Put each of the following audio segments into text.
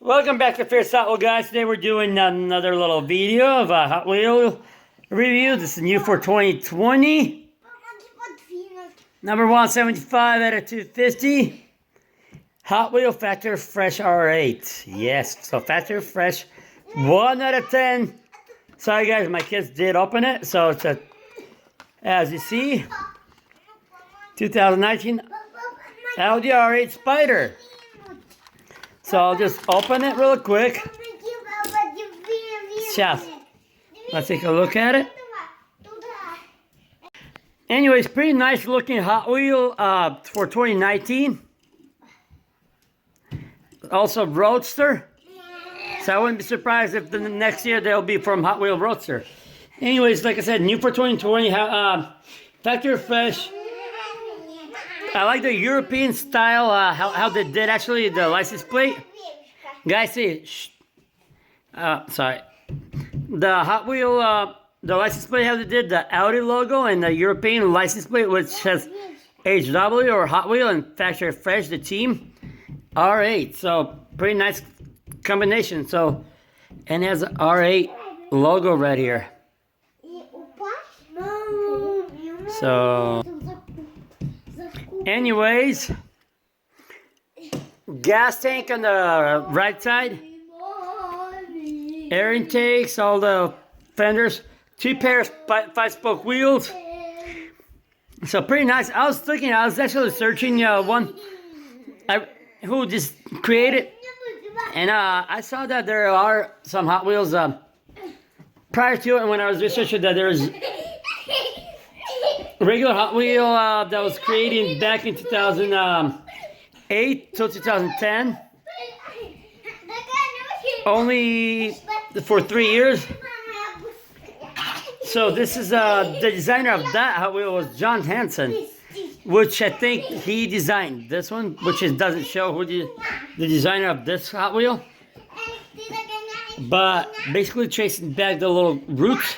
Welcome back to Fierce Hot Wheel, guys. Today we're doing another little video of a Hot Wheel review. This is new for 2020. Number 175 out of 250. Hot Wheel Factor Fresh R8. Yes, so Factor Fresh 1 out of 10. Sorry guys, my kids did open it. So it's a, as you see, 2019 Audi R8 Spyder. So I'll just open it real quick. Chef, let's take a look at it. Anyways, pretty nice looking Hot Wheel for 2019. Also Roadster. So I wouldn't be surprised if the next year they'll be from Hot Wheel Roadster. Anyways, like I said, new for 2020. Factor Fresh. I like the European style, how they did actually the license plate. Guys, see, sorry. The Hot Wheel, the license plate, how they did the Audi logo and the European license plate, which has HW or Hot Wheel and Factor Fresh, the team, R8. So, pretty nice combination. So, and it has an R8 logo right here. So, anyways, gas tank on the right side, air intakes, all the fenders, 2 pairs 5-spoke wheels. So pretty nice. I was actually searching one who just created, and I saw that there are some Hot Wheels prior to it, and when I was researching that there's regular Hot Wheel that was created back in 2008 till 2010. Only for 3 years. So this is the designer of that Hot Wheel was John Hansen, which I think he designed this one, which doesn't show who the designer of this Hot Wheel. But basically tracing back the little roots.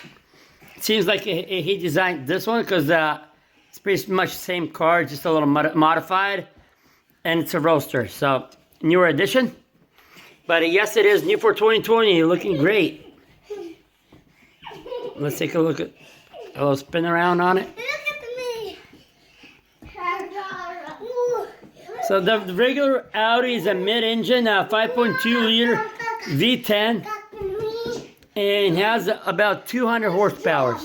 Seems like he designed this one because it's pretty much the same car, just a little modified, and it's a roadster, so newer edition. But yes, it is new for 2020, looking great. Let's take a look at a little spin around on it. So the regular Audi is a mid-engine, 5.2 liter V10. And has about 200 horsepower.